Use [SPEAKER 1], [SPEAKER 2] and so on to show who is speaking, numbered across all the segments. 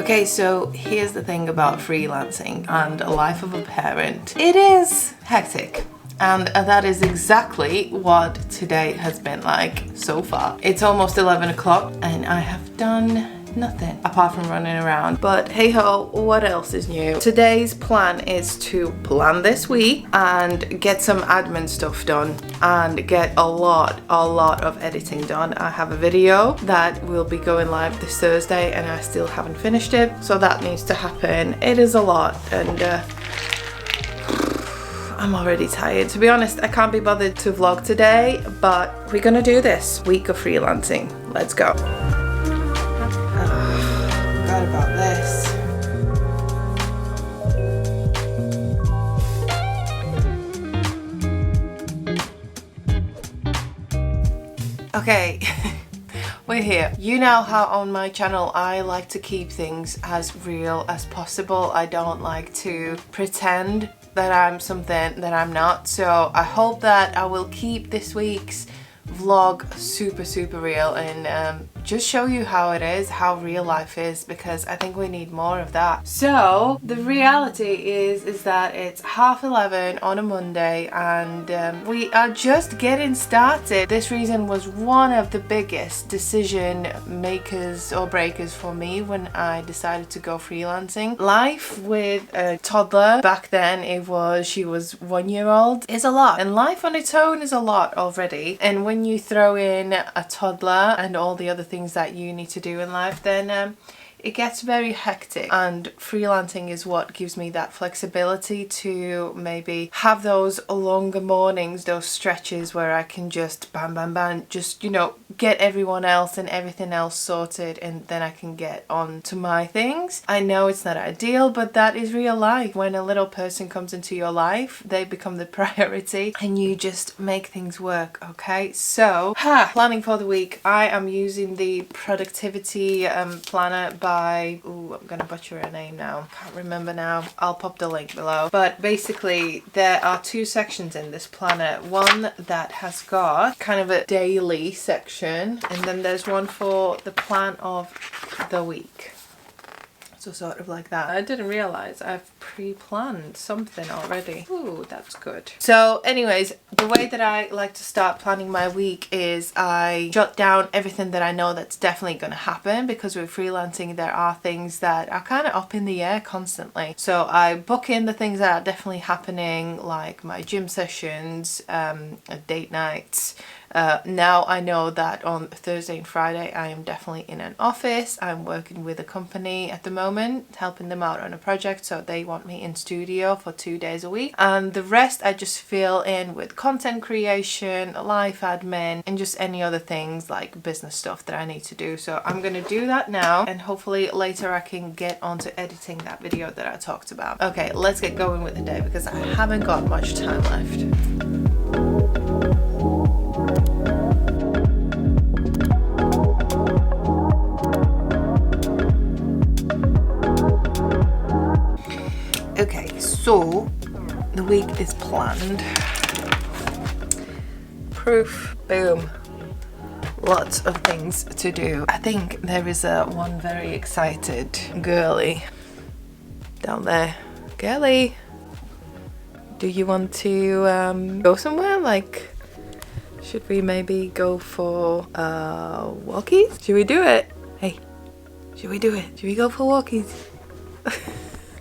[SPEAKER 1] Okay, so here's the thing about freelancing and a life of a parent. It is hectic. And that is exactly what today has been like so far. It's almost 11 o'clock and I have done nothing apart from running around. But hey ho, what else is new? Today's plan is to plan this week and get some admin stuff done and get a lot of editing done. I have a video that will be going live this Thursday and I still haven't finished it, so that needs to happen. It is a lot and I'm already tired. To be honest, I can't be bothered to vlog today, but we're gonna do this week of freelancing. Let's go. Forgot about this. Okay. We're here. You know how on my channel I like to keep things as real as possible. I don't like to pretend that I'm something that I'm not. So I hope that I will keep this week's vlog super real and just show you how it is, how real life is, because I think we need more of that. So the reality is that it's 11:30 on a Monday and we are just getting started. This reason was one of the biggest decision makers or breakers for me when I decided to go freelancing. Life with a toddler, back then she was 1 year old, is a lot, and life on its own is a lot already. And when you throw in a toddler and all the other things that you need to do in life, then it gets very hectic, and freelancing is what gives me that flexibility to maybe have those longer mornings, those stretches where I can just bam, just, you know, get everyone else and everything else sorted, and then I can get on to my things. I know it's not ideal, but that is real life. When a little person comes into your life, they become the priority and you just make things work, okay? So, planning for the week. I am using the productivity planner by, ooh, I'm gonna butcher her name now. Can't remember now. I'll pop the link below. But basically, there are two sections in this planner. One that has got kind of a daily section, and then there's one for the plan of the week. So sort of like that. I didn't realize I've pre-planned something already. Ooh, that's good. So anyways, the way that I like to start planning my week is I jot down everything that I know that's definitely going to happen, because with freelancing there are things that are kind of up in the air constantly. So I book in the things that are definitely happening, like my gym sessions, date nights. Now I know that on Thursday and Friday I am definitely in an office. I'm working with a company at the moment, helping them out on a project, so they want me in studio for 2 days a week, and the rest I just fill in with content creation, life admin, and just any other things like business stuff that I need to do. So I'm gonna do that now, and hopefully later I can get onto editing that video that I talked about. Okay, let's get going with the day because I haven't got much time left. Okay, so the week is planned. Proof, boom. Lots of things to do. I think there is one very excited girly down there. Girly, do you want to go somewhere? Like, should we maybe go for walkies? Should we do it? Hey, should we do it? Should we go for walkies?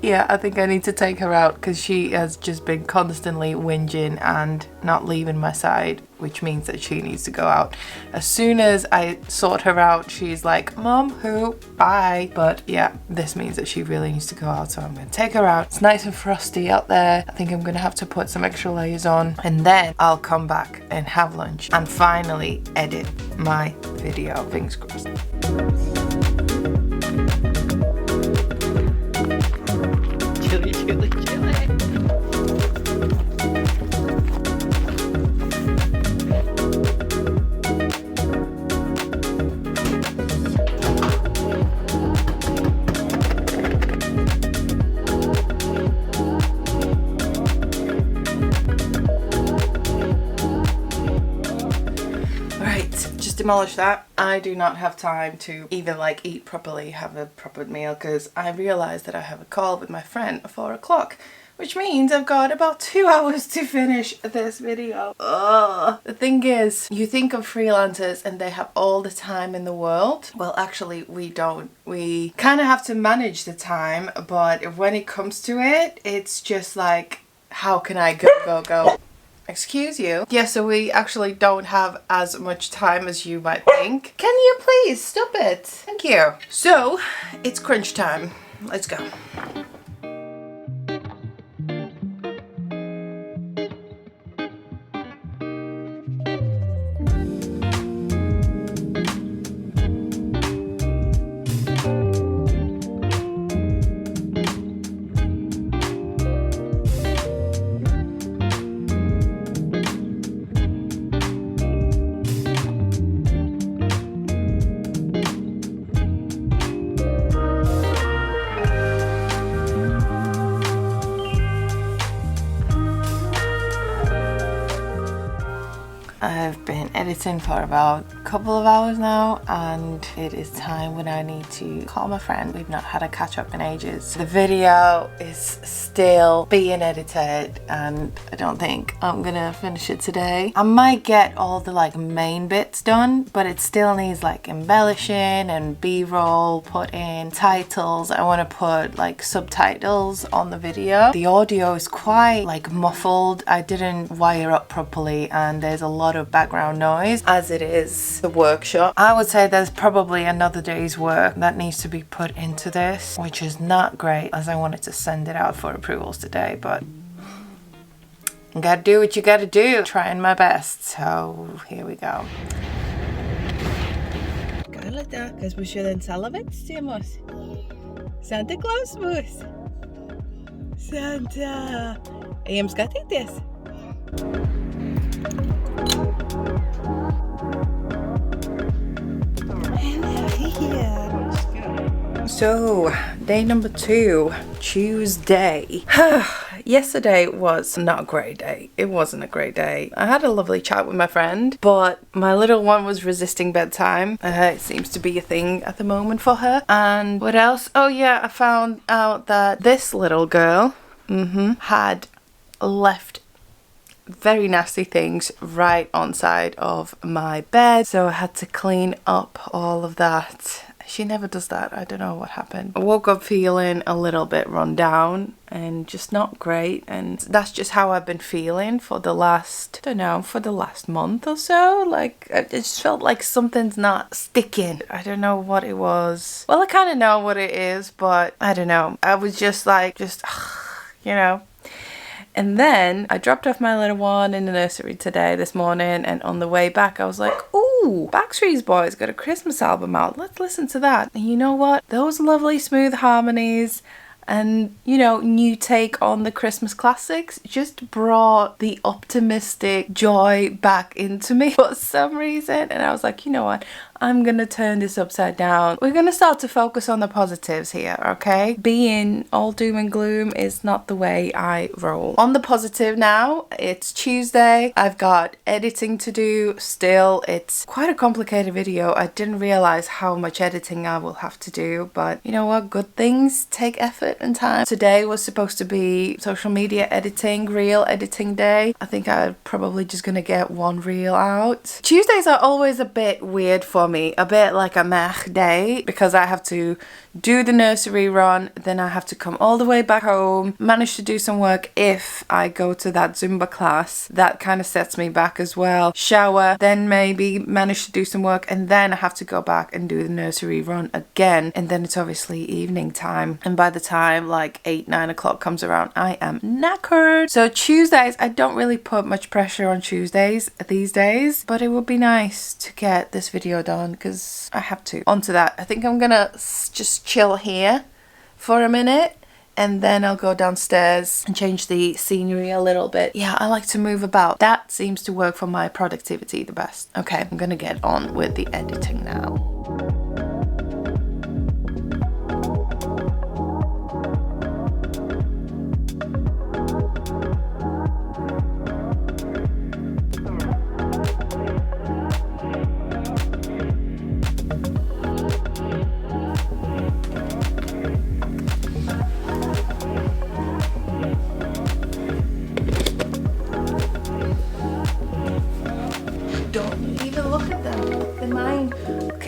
[SPEAKER 1] Yeah, I think I need to take her out because she has just been constantly whinging and not leaving my side, which means that she needs to go out. As soon as I sort her out, she's like, Mom, who? Bye. But yeah, this means that she really needs to go out, so I'm going to take her out. It's nice and frosty out there. I think I'm going to have to put some extra layers on, and then I'll come back and have lunch and finally edit my video. Fingers crossed. acknowledge that I do not have time to even like eat properly, have a proper meal, because I realized that I have a call with my friend at 4 o'clock. Which means I've got about 2 hours to finish this video. Ugh. The thing is, you think of freelancers and they have all the time in the world. Well, actually, we don't. We kind of have to manage the time, but when it comes to it, it's just like, how can I go? Excuse you. Yeah, so we actually don't have as much time as you might think. Can you please stop it? Thank you. So, it's crunch time. Let's go. I've been editing for about a couple of hours now, and it is time when I need to call my friend. We've not had a catch up in ages. The video is still being edited and I don't think I'm gonna finish it today. I might get all the like main bits done, but it still needs like embellishing and b-roll, put in titles. I want to put like subtitles on the video. The audio is quite like muffled. I didn't wire up properly and there's a lot of background noise as it is the workshop. I would say there's probably another day's work that needs to be put into this, which is not great as I wanted to send it out for approvals today, but you gotta do what you gotta do. Trying my best, so here we go. Galata, because we shouldn't celebrate Santa Claus mus. Santa. I'm getting this. So, day number 2, Tuesday. Yesterday was not a great day. It wasn't a great day. I had a lovely chat with my friend, but my little one was resisting bedtime. It seems to be a thing at the moment for her. And what else? Oh yeah, I found out that this little girl had left very nasty things right on side of my bed, so I had to clean up all of that. She never does that. I don't know what happened. I woke up feeling a little bit run down and just not great, and that's just how I've been feeling for the last, I don't know, for the last month or so. Like, I just felt like something's not sticking. I don't know what it was. Well, I kind of know what it is, but I don't know. I was just like, you know. And then I dropped off my little one in the nursery this morning, and on the way back I was like, ooh, Backstreet Boys got a Christmas album out. Let's listen to that. And you know what? Those lovely smooth harmonies and, you know, new take on the Christmas classics just brought the optimistic joy back into me for some reason. And I was like, you know what? I'm gonna turn this upside down. We're gonna start to focus on the positives here, okay? Being all doom and gloom is not the way I roll. On the positive now, it's Tuesday. I've got editing to do still. It's quite a complicated video. I didn't realize how much editing I will have to do, but you know what? Good things take effort and time. Today was supposed to be social media editing, reel editing day. I think I'm probably just gonna get one reel out. Tuesdays are always a bit weird for me, a bit like a meh day, because I have to do the nursery run, then I have to come all the way back home, manage to do some work if I go to that Zumba class. That kind of sets me back as well. Shower, then maybe manage to do some work, and then I have to go back and do the nursery run again, and then it's obviously evening time, and by the time like 8-9 o'clock comes around, I am knackered. So Tuesdays, I don't really put much pressure on Tuesdays these days, but it would be nice to get this video done because I have to. Onto that, I think I'm gonna just chill here for a minute, and then I'll go downstairs and change the scenery a little bit. Yeah, I like to move about. That seems to work for my productivity the best. Okay, I'm gonna get on with the editing now.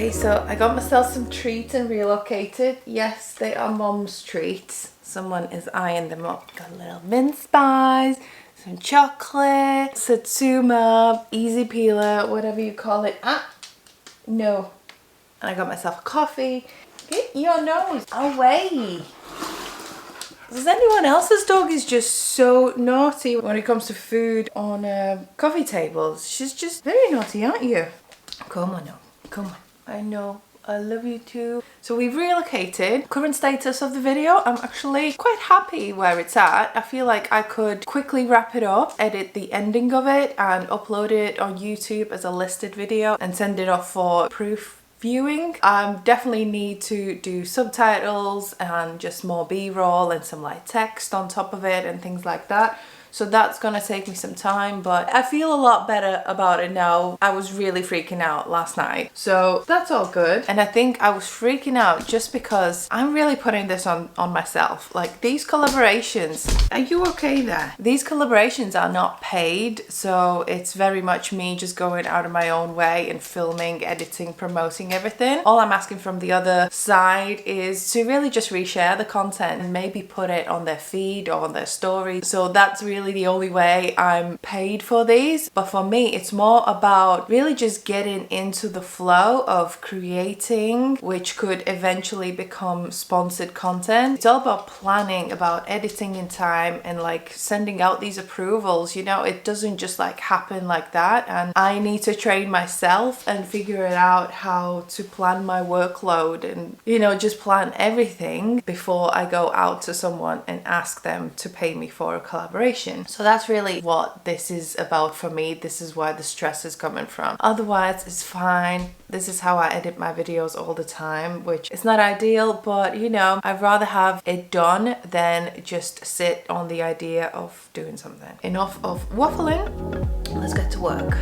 [SPEAKER 1] Okay, so I got myself some treats and relocated. Yes, they are mom's treats. Someone is eyeing them up. Got a little mince pies, some chocolate, satsuma, easy peeler, whatever you call it. No. And I got myself a coffee. Get your nose away. Does anyone else's dog is just so naughty when it comes to food on coffee tables? She's just very naughty, aren't you? Come on now, come on. I know, I love you too. So we've relocated. Current status of the video, I'm actually quite happy where it's at. I feel like I could quickly wrap it up, edit the ending of it and upload it on YouTube as a listed video and send it off for proof viewing. I definitely need to do subtitles and just more b-roll and some light text on top of it and things like that. So that's gonna take me some time, but I feel a lot better about it now. I was really freaking out last night, so that's all good. And I think I was freaking out just because I'm really putting this on myself. Like, these collaborations, are you okay there? These collaborations are not paid, so it's very much me just going out of my own way and filming, editing, promoting everything. All I'm asking from the other side is to really just reshare the content and maybe put it on their feed or on their story. So that's really the only way I'm paid for these. But for me, it's more about really just getting into the flow of creating, which could eventually become sponsored content. It's all about planning, about editing in time and like sending out these approvals. You know, it doesn't just like happen like that, and I need to train myself and figure it out how to plan my workload and, you know, just plan everything before I go out to someone and ask them to pay me for a collaboration. So that's really what this is about for me. This is why the stress is coming from. Otherwise, it's fine. This is how I edit my videos all the time, which is not ideal, but you know, I'd rather have it done than just sit on the idea of doing something. Enough of waffling. Let's get to work.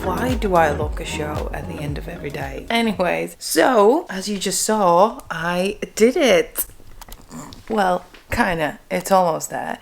[SPEAKER 1] Why do I look a show at the end of every day? Anyways, so as you just saw, I did it. Well, kinda, it's almost there.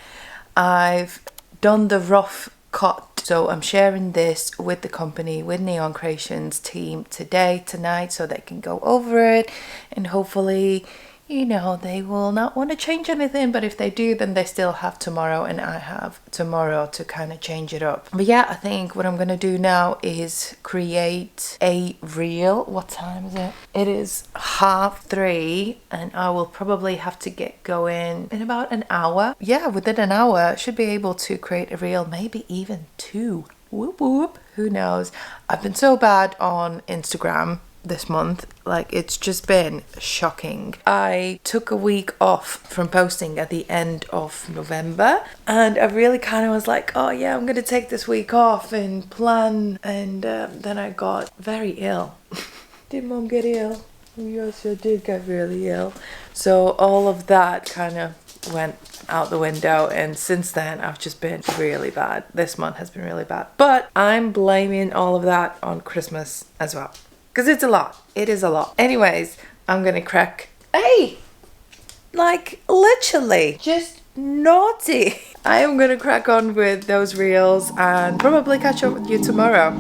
[SPEAKER 1] I've done the rough cut. So I'm sharing this with the company, with Neon Creations team tonight, so they can go over it and hopefully, you know, they will not want to change anything, but if they do, then they still have tomorrow and I have tomorrow to kind of change it up. But yeah, I think what I'm gonna do now is create a reel. What time is it? It is 3:30 and I will probably have to get going in about an hour. Yeah, within an hour I should be able to create a reel, maybe even 2. Whoop whoop, who knows. I've been so bad on Instagram this month, like it's just been shocking. I took a week off from posting at the end of November and I really kind of was like, oh yeah, I'm gonna take this week off and plan, and then I got very ill. Did mom get ill? Yes, I did get really ill. So all of that kind of went out the window, and since then I've just been really bad. This month has been really bad, but I'm blaming all of that on Christmas as well. Because it's a lot. It is a lot. Anyways, I'm gonna crack. Hey! Like, literally. Just naughty. I am gonna crack on with those reels and probably catch up with you tomorrow.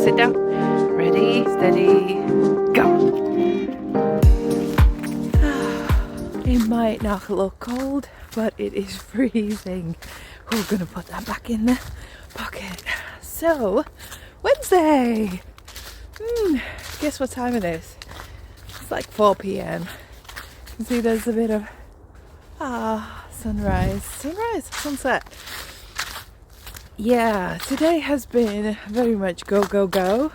[SPEAKER 1] Sit down. Ready, steady, go. It might not look cold, but it is freezing. We're gonna put that back in the pocket. So, Wednesday. Guess what time it is? It's like 4 p.m. You can see there's a bit of sunrise, sunset. Yeah, today has been very much go, go, go.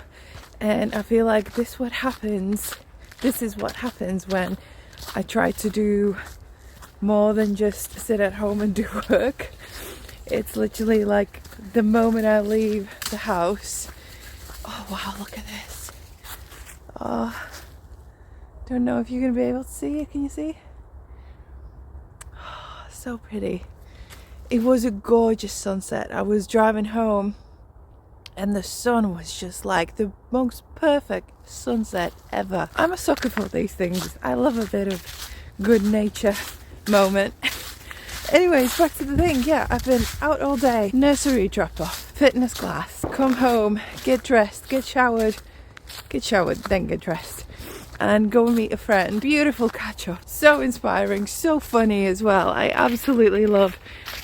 [SPEAKER 1] And I feel like this is what happens when I try to do more than just sit at home and do work. It's literally like the moment I leave the house. Oh wow, look at this. Oh, Don't know if you're gonna be able to see it. Can you see? So pretty. It was a gorgeous sunset. I was driving home and the sun was just like the most perfect sunset ever. I'm a sucker for these things. I love a bit of good nature moment. Anyways, back to the thing. Yeah, I've been out all day. Nursery drop off, fitness class, come home, get dressed, get showered, then get dressed, and go and meet a friend. Beautiful catch up. So inspiring, so funny as well. I absolutely love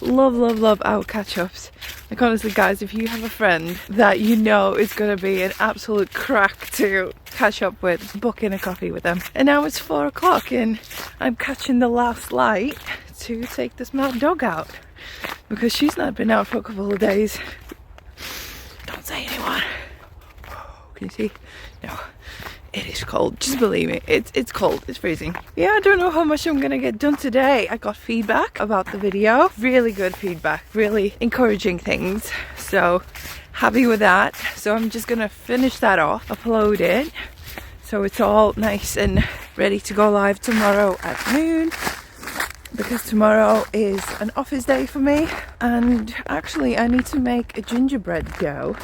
[SPEAKER 1] our catch ups. Like honestly guys, if you have a friend that you know is going to be an absolute crack to catch up with, book in a coffee with them. And now it's 4 o'clock and I'm catching the last light to take the smart dog out because she's not been out for a couple of days. Don't say anyone. Can you see? No. It is cold, just believe me, it's cold, it's freezing. Yeah, I don't know how much I'm gonna get done today. I got feedback about the video, really good feedback, really encouraging things, so happy with that. So I'm just gonna finish that off, upload it, so it's all nice and ready to go live tomorrow at noon, because tomorrow is an office day for me, and actually I need to make a gingerbread dough.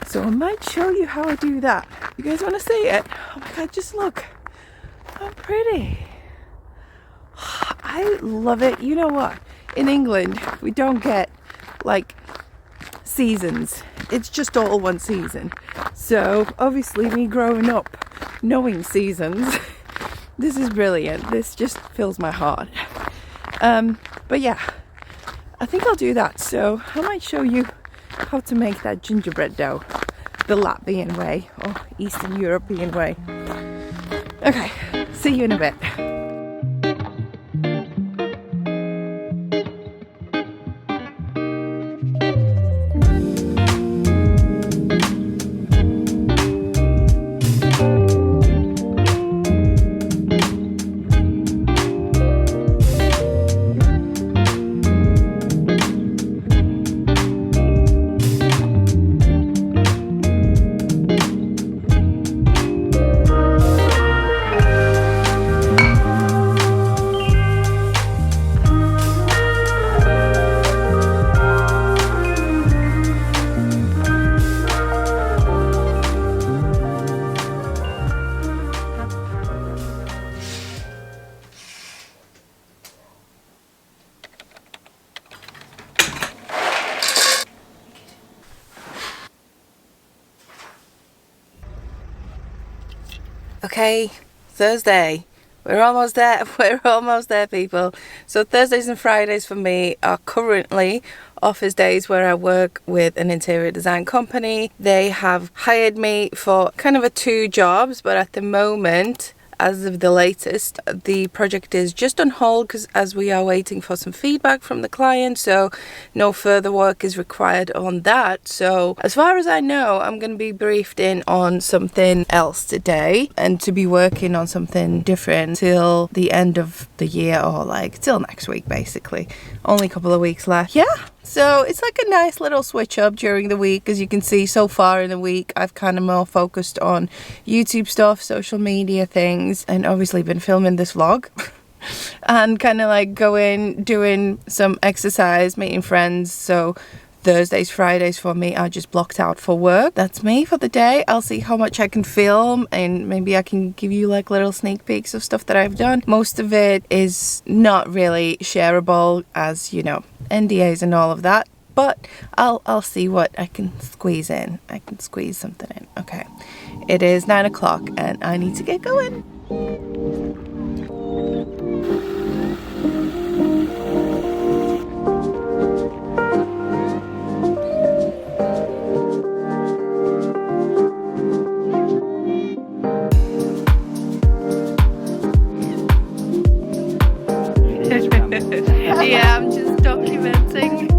[SPEAKER 1] So I might show you how I do that. You guys want to see it? Oh my god, just look. How pretty. I love it. You know what? In England, we don't get like seasons. It's just all one season. So obviously me growing up knowing seasons, this is brilliant. This just fills my heart. But yeah, I think I'll do that. So I might show you how to make that gingerbread dough the Latvian way or Eastern European way. Okay, see you in a bit. Okay, Thursday. We're almost there. We're almost there, people. So Thursdays and Fridays for me are currently office days where I work with an interior design company. They have hired me for kind of 2 jobs, but at the moment, as of the latest, the project is just on hold because as we are waiting for some feedback from the client, so no further work is required on that. So as far as I know, I'm going to be briefed in on something else today and to be working on something different till the end of the year, or like till next week basically. Only a couple of weeks left. Yeah. So it's like a nice little switch up during the week. As you can see, so far in the week I've kind of more focused on YouTube stuff, social media things, and obviously been filming this vlog and kind of like going, doing some exercise, meeting friends. So Thursdays, Fridays for me are just blocked out for work. That's me for the day. I'll see how much I can film and maybe I can give you like little sneak peeks of stuff that I've done. Most of it is not really shareable, as you know, NDAs and all of that, but I'll see what I can squeeze in. I can squeeze something in. Okay, it is 9 o'clock and I need to get going. Yeah, I'm just documenting.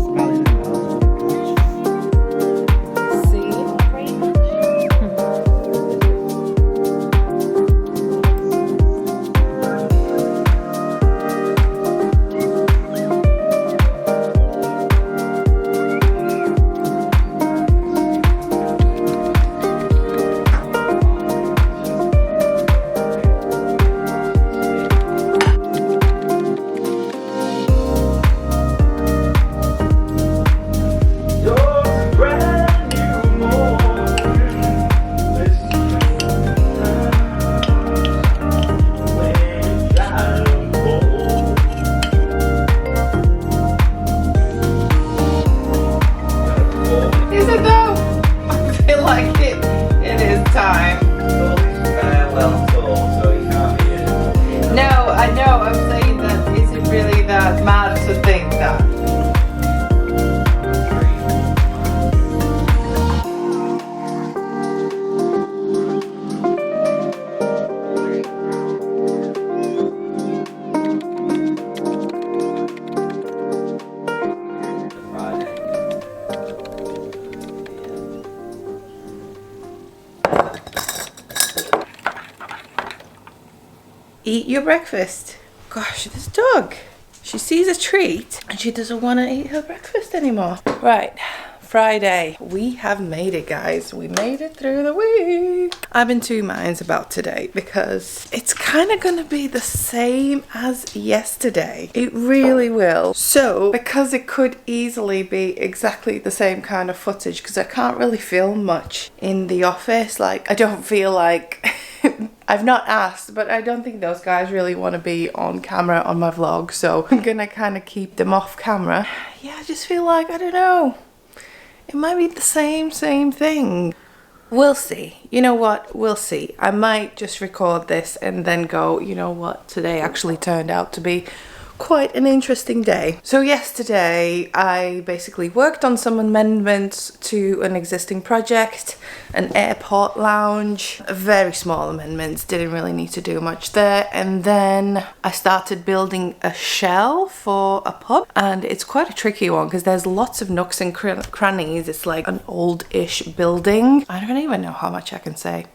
[SPEAKER 1] Eat your breakfast. Gosh, this dog. She sees a treat and she doesn't want to eat her breakfast anymore. Right, Friday. We have made it, guys. We made it through the week. I've been two minds about today because it's kind of going to be the same as yesterday. It really will. So, because it could easily be exactly the same kind of footage, because I can't really film much in the office. Like, I don't feel like... I've not asked, but I don't think those guys really want to be on camera on my vlog, so I'm gonna kind of keep them off camera. Yeah, I just feel like, I don't know, it might be the same thing. We'll see. You know what? We'll see. I might just record this and then go, you know what? Today actually turned out to be quite an interesting day. So yesterday I basically worked on some amendments to an existing project, an airport lounge, very small amendments, didn't really need to do much there. And then I started building a shell for a pub, and it's quite a tricky one because there's lots of nooks and crannies. It's like an old-ish building. I don't even know how much I can say.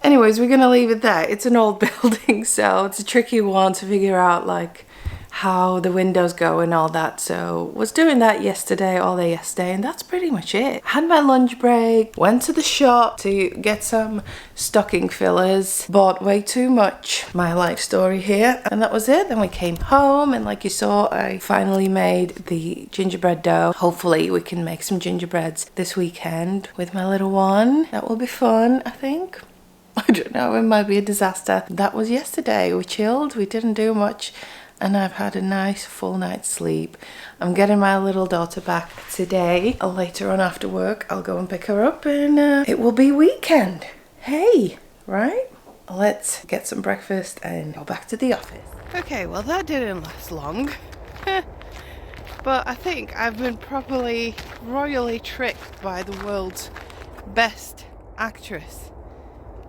[SPEAKER 1] Anyways, we're gonna leave it there. It's an old building, so it's a tricky one to figure out like how the windows go and all that. So was doing that yesterday, all day yesterday, and that's pretty much it. Had my lunch break, went to the shop to get some stocking fillers, bought way too much. My life story here, and that was it. Then we came home, and like you saw, I finally made the gingerbread dough. Hopefully we can make some gingerbreads this weekend with my little one. That will be fun, I think. I don't know, it might be a disaster. That was yesterday. We chilled, we didn't do much, and I've had a nice full night's sleep. I'm getting my little daughter back today. Later on after work, I'll go and pick her up, and it will be weekend. Hey, right? Let's get some breakfast and go back to the office. Okay, well that didn't last long. But I think I've been properly, royally tricked by the world's best actress,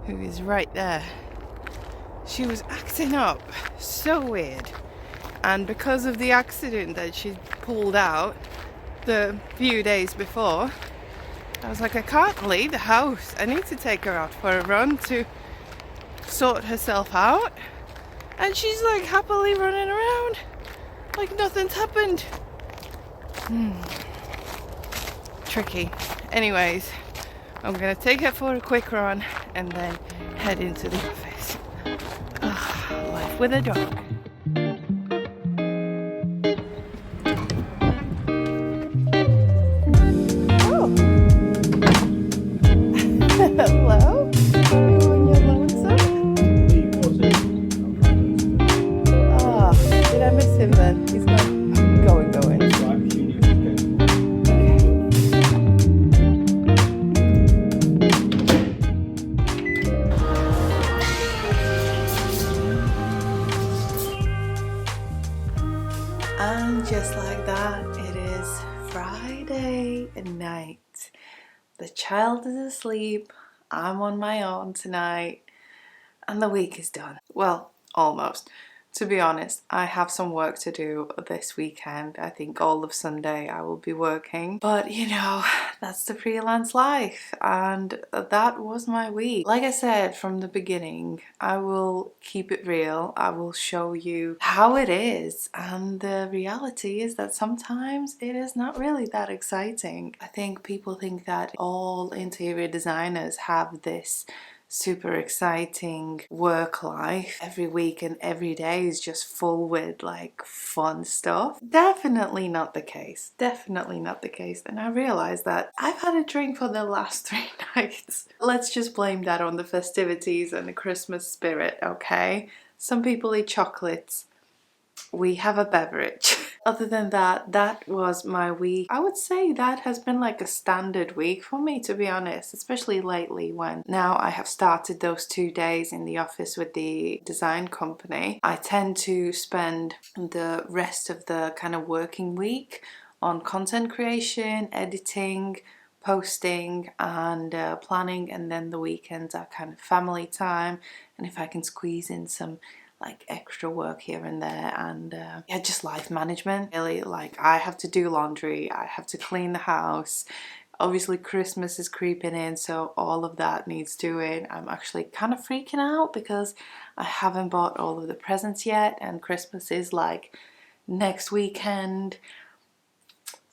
[SPEAKER 1] who is right there. She was acting up so weird. And because of the accident that she pulled out the few days before, I was like, I can't leave the house. I need to take her out for a run to sort herself out. And she's like happily running around like nothing's happened. Tricky. Anyways, I'm gonna take her for a quick run and then head into the office. Life with a dog. Hello? Anyone you're lonesome? Ah, did I miss him then? He's gone. Going. And just like that, it is Friday night. The child is asleep, I'm on my own tonight, and the week is done. Well, almost. To be honest, I have some work to do this weekend. I think all of Sunday I will be working. But you know, that's the freelance life, and that was my week. Like I said from the beginning, I will keep it real. I will show you how it is, and the reality is that sometimes it is not really that exciting. I think people think that all interior designers have this super exciting work life. Every week and every day is just full with like fun stuff. Definitely not the case. Definitely not the case. And I realized that I've had a drink for the last 3 nights. Let's just blame that on the festivities and the Christmas spirit, okay? Some people eat chocolates. We have a beverage. Other than that, that was my week. I would say that has been like a standard week for me, to be honest, especially lately when now I have started those 2 days in the office with the design company. I tend to spend the rest of the kind of working week on content creation, editing, posting and planning, and then the weekends are kind of family time, and if I can squeeze in some like extra work here and there, and yeah, just life management really. Like I have to do laundry, I have to clean the house, Obviously Christmas is creeping in, so all of that needs doing. I'm actually kind of freaking out because I haven't bought all of the presents yet, and Christmas is like next weekend.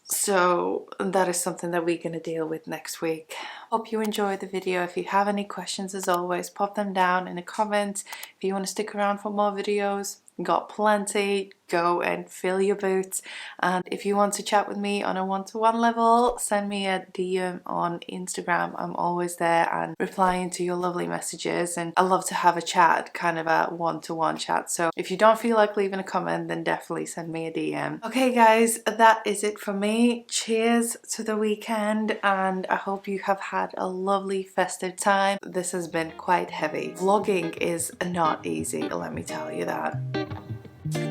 [SPEAKER 1] So that is something that we're going to deal with next week. Hope you enjoyed the video. If you have any questions, as always, pop them down in the comments. If you want to stick around for more videos, got plenty. Go and fill your boots. And if you want to chat with me on a one-to-one level, send me a DM on Instagram. I'm always there and replying to your lovely messages, and I love to have a chat, kind of a one-to-one chat. So if you don't feel like leaving a comment, then definitely send me a DM. Okay guys, that is it for me. Cheers to the weekend, and I hope you have had a lovely festive time. This has been quite heavy. Vlogging is not easy, let me tell you that.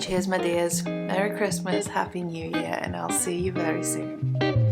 [SPEAKER 1] Cheers my dears, Merry Christmas, Happy New Year, and I'll see you very soon.